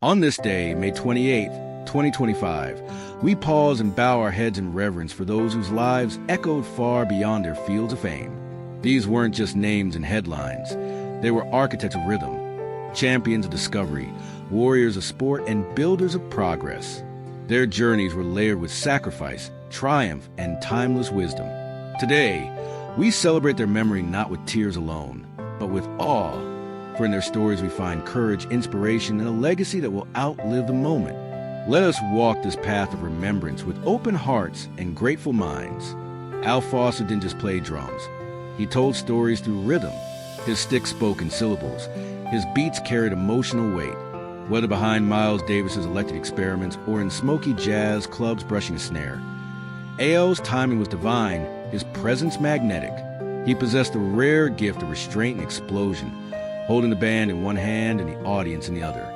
On this day, May 28th, 2025, we pause and bow our heads in reverence for those whose lives echoed far beyond their fields of fame. These weren't just names and headlines. They were architects of rhythm, champions of discovery, warriors of sport, and builders of progress. Their journeys were layered with sacrifice, triumph, and timeless wisdom. Today, we celebrate their memory not with tears alone, but with awe. For in their stories we find courage, inspiration, and a legacy that will outlive the moment. Let us walk this path of remembrance with open hearts and grateful minds. Al Foster didn't just play drums. He told stories through rhythm. His stick spoke in syllables. His beats carried emotional weight. Whether behind Miles Davis's electric experiments or in smoky jazz clubs brushing a snare, Al's timing was divine, his presence magnetic. He possessed the rare gift of restraint and explosion, holding the band in one hand and the audience in the other.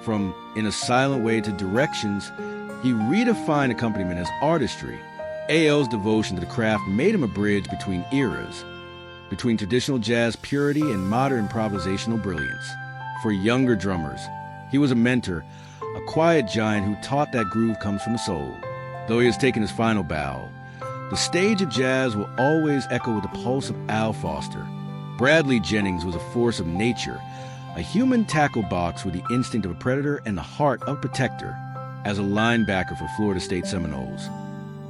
From In a Silent Way to Directions, he redefined accompaniment as artistry. A.L.'s devotion to the craft made him a bridge between eras, between traditional jazz purity and modern improvisational brilliance. For younger drummers, he was a mentor, a quiet giant who taught that groove comes from the soul. Though he has taken his final bow, the stage of jazz will always echo with the pulse of Al Foster. Bradley Jennings was a force of nature, a human tackle box with the instinct of a predator and the heart of a protector. As a linebacker for Florida State Seminoles,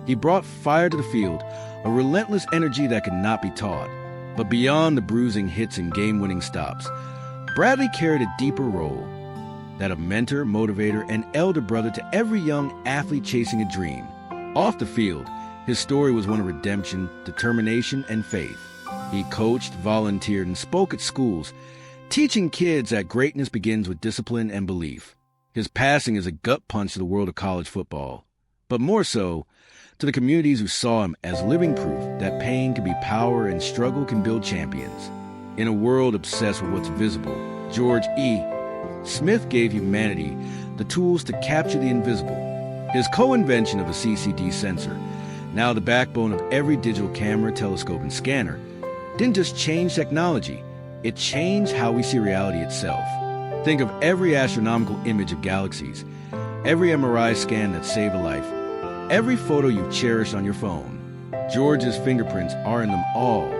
he brought fire to the field, a relentless energy that could not be taught. But beyond the bruising hits and game-winning stops, Bradley carried a deeper role, that of mentor, motivator, and elder brother to every young athlete chasing a dream. Off the field, his story was one of redemption, determination, and faith. He coached, volunteered, and spoke at schools, teaching kids that greatness begins with discipline and belief. His passing is a gut punch to the world of college football, but more so to the communities who saw him as living proof that pain can be power and struggle can build champions. In a world obsessed with what's visible, George E. Smith gave humanity the tools to capture the invisible. His co-invention of a CCD sensor, now the backbone of every digital camera, telescope, and scanner, didn't just change technology, it changed how we see reality itself. Think of every astronomical image of galaxies, every MRI scan that saved a life, every photo you've cherished on your phone. George's fingerprints are in them all.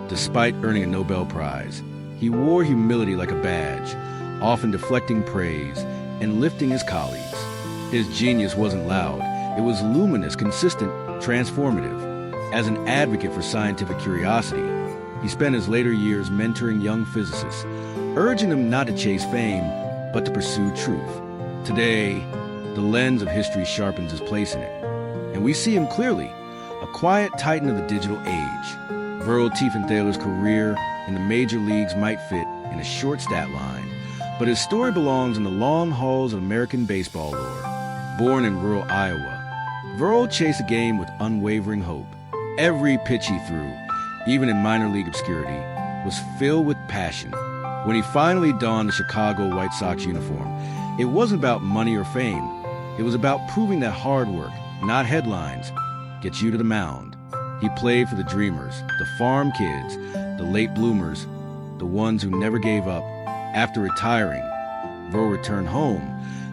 Despite earning a Nobel Prize, he wore humility like a badge, often deflecting praise and lifting his colleagues. His genius wasn't loud. It was luminous, consistent, transformative. As an advocate for scientific curiosity, he spent his later years mentoring young physicists, urging them not to chase fame, but to pursue truth. Today, the lens of history sharpens his place in it, and we see him clearly, a quiet titan of the digital age. Verle Tiefenthaler's career in the major leagues might fit in a short stat line, but his story belongs in the long halls of American baseball lore. Born in rural Iowa, Verle chased a game with unwavering hope. Every pitch he threw, even in minor league obscurity, was filled with passion. When he finally donned the Chicago White Sox uniform, it wasn't about money or fame. It was about proving that hard work, not headlines, gets you to the mound. He played for the dreamers, the farm kids, the late bloomers, the ones who never gave up. After retiring, Verle returned home,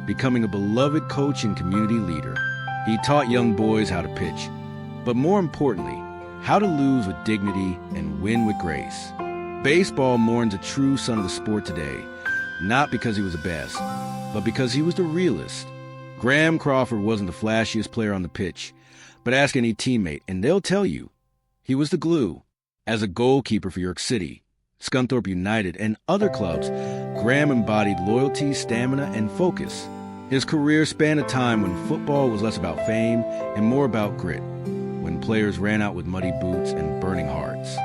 becoming a beloved coach and community leader. He taught young boys how to pitch, but more importantly, how to lose with dignity and win with grace. Baseball mourns a true son of the sport today, not because he was the best, but because he was the realest. Graeme Crawford wasn't the flashiest player on the pitch, but ask any teammate and they'll tell you he was the glue. As a goalkeeper for York City, Scunthorpe United, and other clubs, Graeme embodied loyalty, stamina, and focus. His career spanned a time when football was less about fame and more about grit, when players ran out with muddy boots and burning hearts.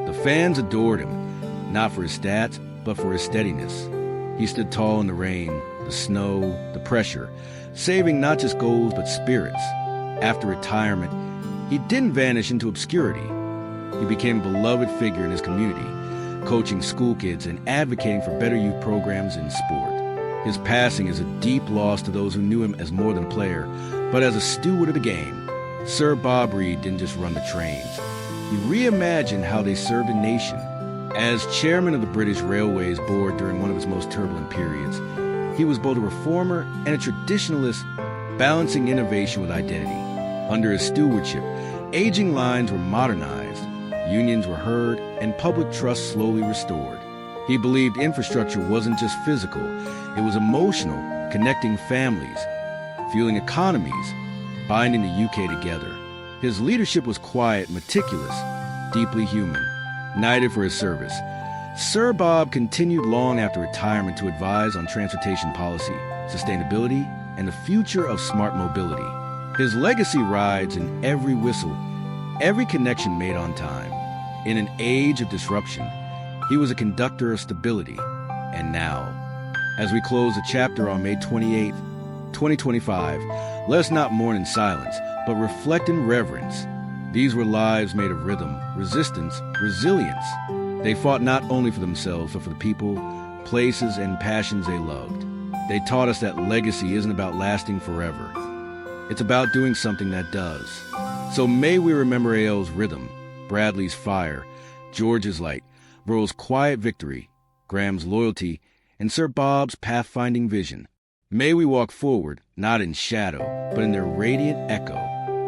The fans adored him, not for his stats, but for his steadiness. He stood tall in the rain, the snow, the pressure, saving not just goals but spirits. After retirement, he didn't vanish into obscurity. He became a beloved figure in his community, coaching school kids and advocating for better youth programs in sport. His passing is a deep loss to those who knew him as more than a player, but as a steward of the game. Sir Bob Reed didn't just run the trains. He reimagined how they served a nation. As chairman of the British Railways Board during one of its most turbulent periods, He was both a reformer and a traditionalist, balancing innovation with identity. Under his stewardship, aging lines were modernized, unions were heard, and public trust slowly restored. He believed infrastructure wasn't just physical, it was emotional, connecting families, fueling economies, binding the UK together. His leadership was quiet, meticulous, deeply human, knighted for his service. Sir Bob continued long after retirement to advise on transportation policy, sustainability, and the future of smart mobility. His legacy rides in every whistle, every connection made on time. In an age of disruption, he was a conductor of stability. And now, as we close the chapter on May 28, 2025, let us not mourn in silence, but reflect in reverence. These were lives made of rhythm, resistance, resilience. They fought not only for themselves, but for the people, places, and passions they loved. They taught us that legacy isn't about lasting forever. It's about doing something that does. So may we remember A.L.'s rhythm, Bradley's fire, George's light, Verle's quiet victory, Graeme's loyalty, and Sir Bob's pathfinding vision. May we walk forward, not in shadow, but in their radiant echo.